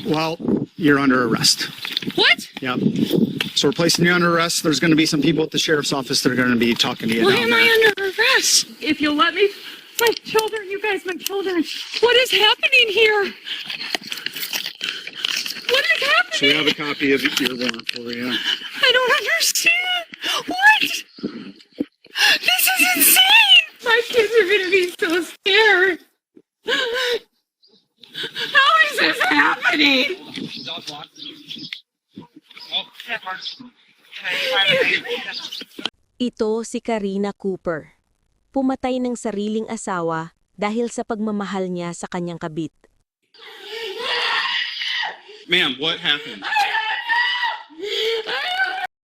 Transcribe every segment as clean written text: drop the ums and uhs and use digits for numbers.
Well, you're under arrest. What? Yep. So we're placing you under arrest. There's going to be some people at the sheriff's office that are going to be talking to you Why down am there. I under arrest? If you'll let me, my children, you guys, my children. What is happening here? What is happening? So we have a copy of your warrant for you. I don't understand. What? This is insane. My kids are going to be so scared. How is this happening? Ito si Karina Cooper. Pumatay ng sariling asawa dahil sa pagmamahal niya sa kanyang kabit. Ma'am, what happened?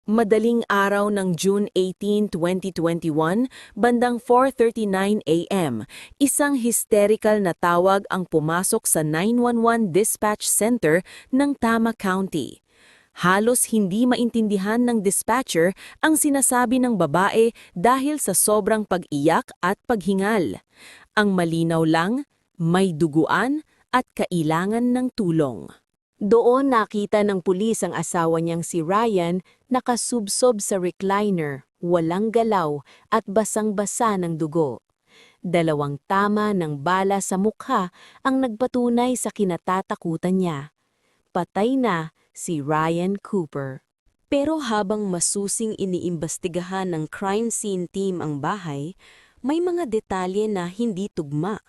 Madaling araw ng June 18, 2021, bandang 4:39 a.m., isang hysterical na tawag ang pumasok sa 911 dispatch center ng Tama County. Halos hindi maintindihan ng dispatcher ang sinasabi ng babae dahil sa sobrang pag-iyak at paghingal. Ang malinaw lang, may duguan at kailangan ng tulong. Doon nakita ng pulis ang asawa niyang si Ryan nakasubsob sa recliner, walang galaw at basang-basa ng dugo. 2 tama ng bala sa mukha ang nagpatunay sa kinatatakutan niya. Patay na si Ryan Cooper. Pero habang masusing iniimbestigahan ng crime scene team ang bahay, may mga detalye na hindi tugma.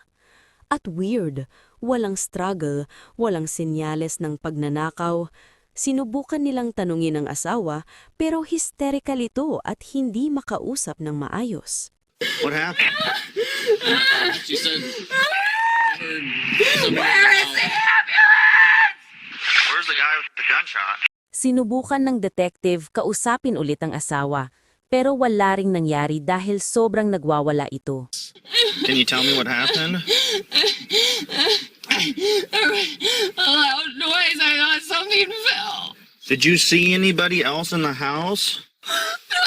At weird, walang struggle, walang senyales ng pagnanakaw. Sinubukan nilang tanungin ang asawa pero hysterical ito at hindi makausap ng maayos. What happened? She said, Where is the ambulance? Where's the guy with the gunshot? Sinubukan ng detective kausapin ulit ang asawa pero wala ring nangyari dahil sobrang nagwawala ito. Can you tell me what happened? A loud noise. I thought something fell. Did you see anybody else in the house? No.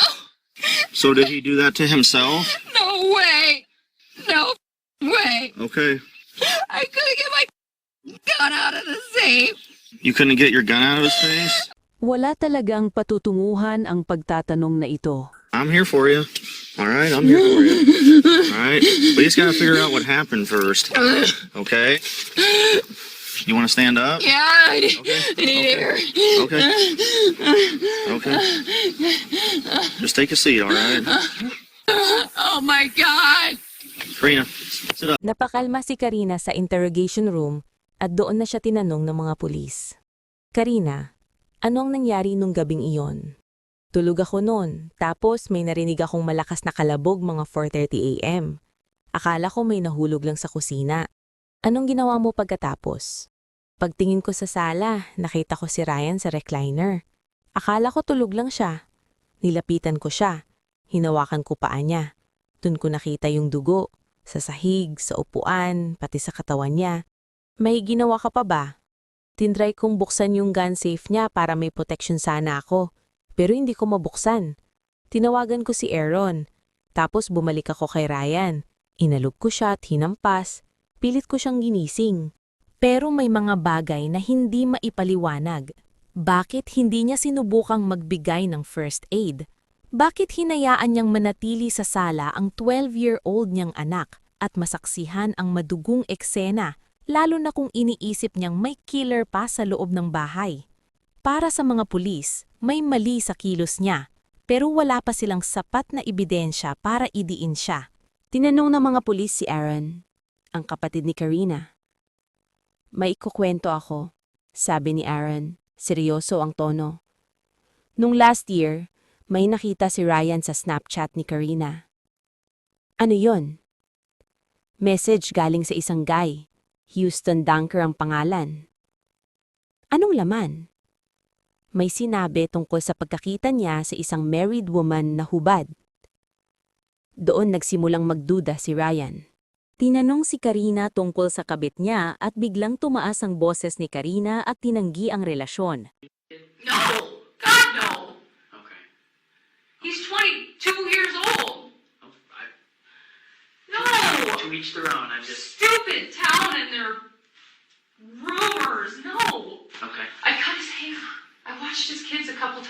So did he do that to himself? No way. No way. Okay. I couldn't get my gun out of the safe. You couldn't get your gun out of his face? Wala talagang patutunguhan ang pagtatanong na ito. I'm here for you. All right, I'm here for you. All right, we just gotta figure out what happened first. Okay? You want to stand up? Yeah, I need, Okay. I need air. Okay. Okay. Just take a seat, all right? Oh my God. Karina, sit up. Napakalma si Karina sa interrogation room at doon na siya tinanong ng mga pulis. Karina, ano ang nangyari nung gabing iyon? Tulog ako noon, tapos may narinig akong malakas na kalabog mga 4:30 a.m. Akala ko may nahulog lang sa kusina. Anong ginawa mo pagkatapos? Pagtingin ko sa sala, nakita ko si Ryan sa recliner. Akala ko tulog lang siya. Nilapitan ko siya. Hinawakan ko paa niya. Doon ko nakita yung dugo, sa sahig, sa upuan, pati sa katawan niya. May ginawa ka pa ba? Tinry kong buksan yung gun safe niya para may protection sana ako. Pero hindi ko mabuksan. Tinawagan ko si Aaron. Tapos bumalik ako kay Ryan. Inalog ko siya at hinampas. Pilit ko siyang ginising. Pero may mga bagay na hindi maipaliwanag. Bakit hindi niya sinubukang magbigay ng first aid? Bakit hinayaan niyang manatili sa sala ang 12-year-old niyang anak at masaksihan ang madugong eksena, lalo na kung iniisip niyang may killer pa sa loob ng bahay? Para sa mga pulis, may mali sa kilos niya, pero wala pa silang sapat na ebidensya para idiin siya. Tinanong ng mga pulis si Aaron, ang kapatid ni Karina. May ikukwento ako, sabi ni Aaron, seryoso ang tono. Nung last year, may nakita si Ryan sa Snapchat ni Karina. Ano yon? Message galing sa isang guy, Houston Dunker ang pangalan. Anong laman? May sinabi tungkol sa pagkakita niya sa isang married woman na hubad. Doon nagsimulang magduda si Ryan. Tinanong si Karina tungkol sa kabit niya at biglang tumaas ang boses ni Karina at tinanggi ang relasyon. No. God, no. okay. He's 22 years old. No. To each their own. I'm just. Stupid town and their rumors. No.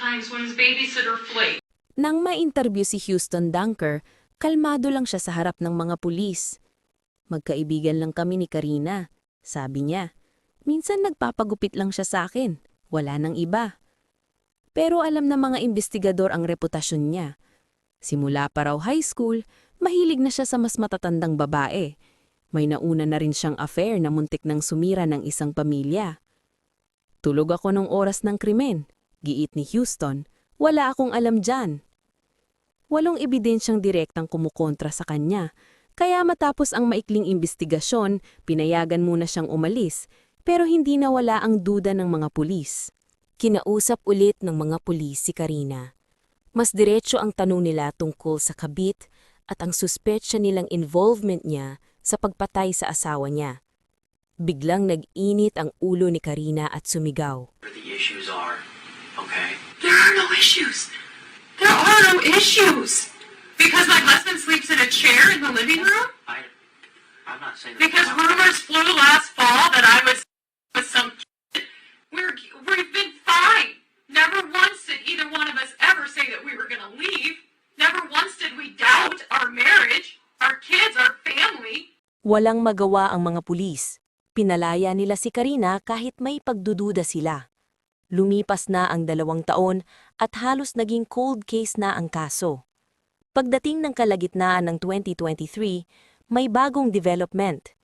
times when his babysitter flaked. Nang ma-interview si Houston Dunker, kalmado lang siya sa harap ng mga pulis. Magkaibigan lang kami ni Karina, sabi niya. Minsan nagpapagupit lang siya sa akin, wala nang iba. Pero alam na mga investigador ang reputasyon niya. Simula pa raw high school, mahilig na siya sa mas matatandang babae. May nauna na rin siyang affair na muntik nang sumira ng isang pamilya. Tulog ako nung oras ng krimen, giit ni Houston, wala akong alam dyan. Walong ebidensyang direktang kumukontra sa kanya, kaya matapos ang maikling investigasyon, pinayagan muna siyang umalis, pero hindi nawala ang duda ng mga pulis. Kinausap ulit ng mga pulis si Karina. Mas diretso ang tanong nila tungkol sa kabit at ang suspetsya nilang involvement niya sa pagpatay sa asawa niya. Biglang nag-init ang ulo ni Karina at sumigaw. Where the issues are, okay? There are no issues. There are no issues. Because my husband sleeps in a chair in the living room? I'm not saying that. Because rumors flew last fall that I was with some kid. We've been fine. Never once did either one of us ever say that we were going to leave. Never once did we doubt our marriage, our kids, our family. Walang magawa ang mga pulis. Pinalaya nila si Karina kahit may pagdududa sila. Lumipas na ang 2 taon at halos naging cold case na ang kaso. Pagdating ng kalagitnaan ng 2023, may bagong development.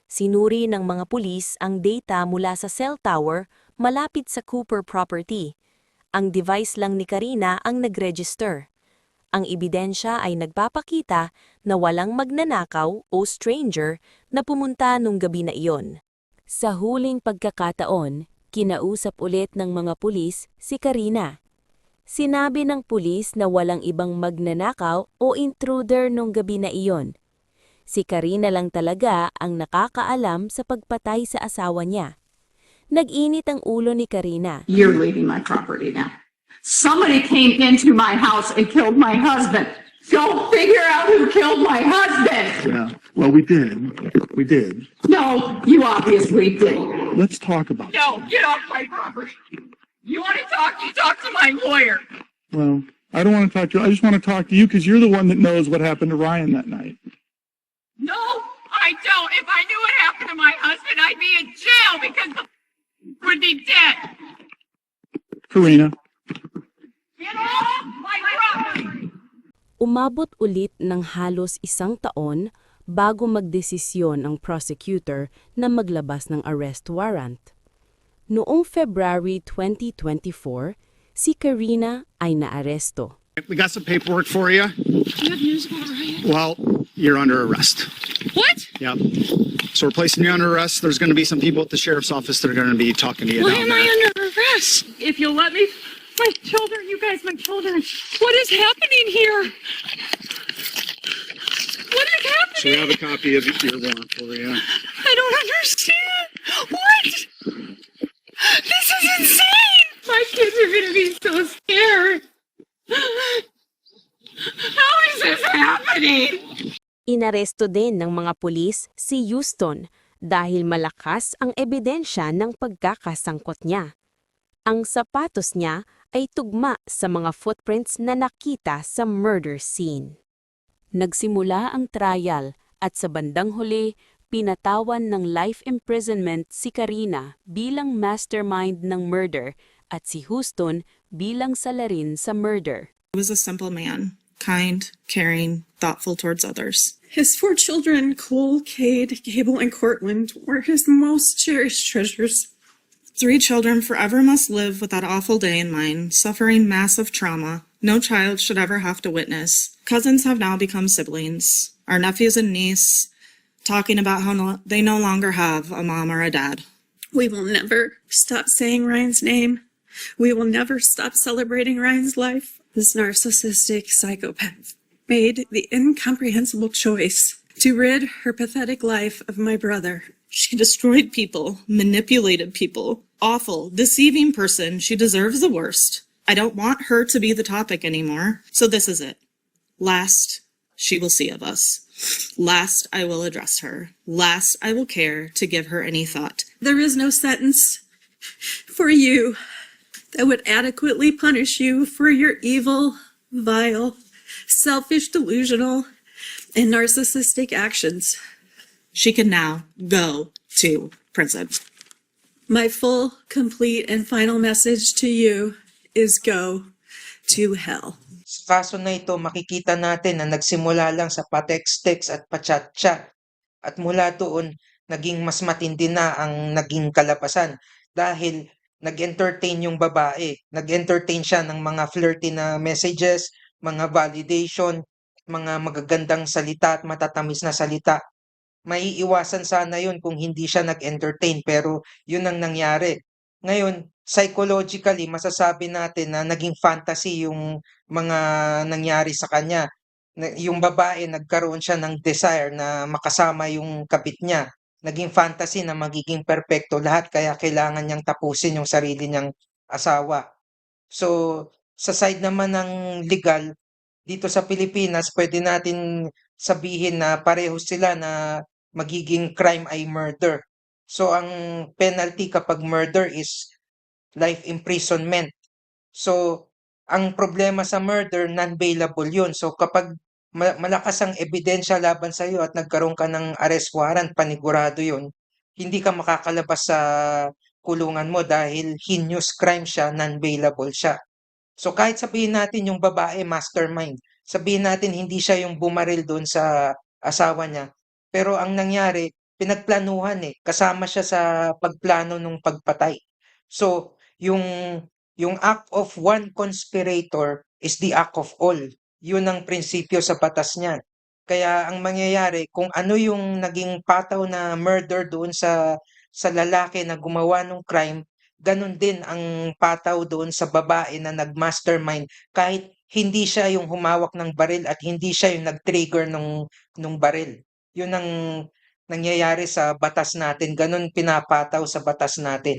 Sinuri ng mga pulis ang data mula sa cell tower malapit sa Cooper property. Ang device lang ni Karina ang nag-register. Ang ebidensya ay nagpapakita na walang magnanakaw o stranger na pumunta nung gabi na iyon. Sa huling pagkakataon, kinausap ulit ng mga pulis si Karina. Sinabi ng pulis na walang ibang magnanakaw o intruder nung gabi na iyon. Si Karina lang talaga ang nakakaalam sa pagpatay sa asawa niya. Nag-init ang ulo ni Karina. You're leaving my property now. Somebody came into my house and killed my husband. Go figure out who killed my husband. Yeah, well, we did. We did. No, you obviously did. Let's talk about it. No, get off my property. You want to talk? You talk to my lawyer. Well, I don't want to talk to you. I just want to talk to you because you're the one that knows what happened to Ryan that night. No, I don't. If I knew what happened to my husband, I'd be in jail because the would be dead. Karina, Get off my property. Umabot ulit ng halos 1 taon bago magdesisyon ang prosecutor na maglabas ng arrest warrant. Noong February 2024, si Karina ay naaresto. We got some paperwork for you. You have news about Ryan? Well, you're under arrest. What? Yep. So we're placing you under arrest. There's going to be some people at the sheriff's office that are going to be talking to you Why down am I there. under arrest? If you'll let me, my children, you guys, my children. What is happening here? What is happening? So we have a copy of your warrant for you. I don't understand. What? This is insane. My kids are gonna be so scared. How is this happening? Inaresto din ng mga pulis si Houston dahil malakas ang ebidensya ng pagkakasangkot niya. Ang sapatos niya ay tugma sa mga footprints na nakita sa murder scene. Nagsimula ang trial at sa bandang huli, pinatawan ng life imprisonment si Karina bilang mastermind ng murder at si Houston bilang salarin sa murder. He was a simple man, kind, caring, thoughtful towards others. His 4 children, Cole, Cade, Gable, and Cortland, were his most cherished treasures. 3 children forever must live with that awful day in mind, suffering massive trauma no child should ever have to witness. Cousins have now become siblings. Our nephews and niece talking about how they no longer have a mom or a dad. We will never stop saying Ryan's name. We will never stop celebrating Ryan's life. This narcissistic psychopath made the incomprehensible choice to rid her pathetic life of my brother. She destroyed people, manipulated people, awful, deceiving person. She deserves the worst. I don't want her to be the topic anymore. So this is it. Last she will see of us. Last I will address her. Last I will care to give her any thought. There is no sentence for you that would adequately punish you for your evil, vile, selfish, delusional, and narcissistic actions. She can now go to prison. My full, complete, and final message to you is go to hell. Sa kaso na ito, makikita natin na nagsimula lang sa pa-text-text at pa-chat-chat. At mula doon, naging mas matindi na ang naging kalabasan dahil nag-entertain yung babae. Nag-entertain siya ng mga flirty na messages, mga validation, mga magagandang salita at matatamis na salita. Maiiwasan sana yun kung hindi siya nag-entertain pero yun ang nangyari. Ngayon, psychologically, masasabi natin na naging fantasy yung mga nangyari sa kanya. Yung babae, nagkaroon siya ng desire na makasama yung kabit niya. Naging fantasy na magiging perpekto lahat kaya kailangan niyang tapusin yung sarili niyang asawa. So, sa side naman ng legal, dito sa Pilipinas, pwede natin sabihin na pareho sila na magiging crime ay murder. So, ang penalty kapag murder is life imprisonment. So, ang problema sa murder, non-bailable yun. So, kapag malakas ang ebidensya laban sa iyo at nagkaroon ka ng arrest warrant, panigurado yun, hindi ka makakalabas sa kulungan mo dahil heinous crime siya, non-bailable siya. So kahit sabihin natin yung babae mastermind, sabihin natin hindi siya yung bumaril doon sa asawa niya, pero ang nangyari, pinagplanuhan kasama siya sa pagplano ng pagpatay. So yung act of one conspirator is the act of all. Yun ang prinsipyo sa batas niyan. Kaya ang mangyayari, kung ano yung naging pataw na murder doon sa lalaki na gumawa ng crime, ganun din ang pataw doon sa babae na nag-mastermind kahit hindi siya yung humawak ng baril at hindi siya yung nag-trigger nung baril. Yun ang nangyayari sa batas natin. Ganun pinapataw sa batas natin.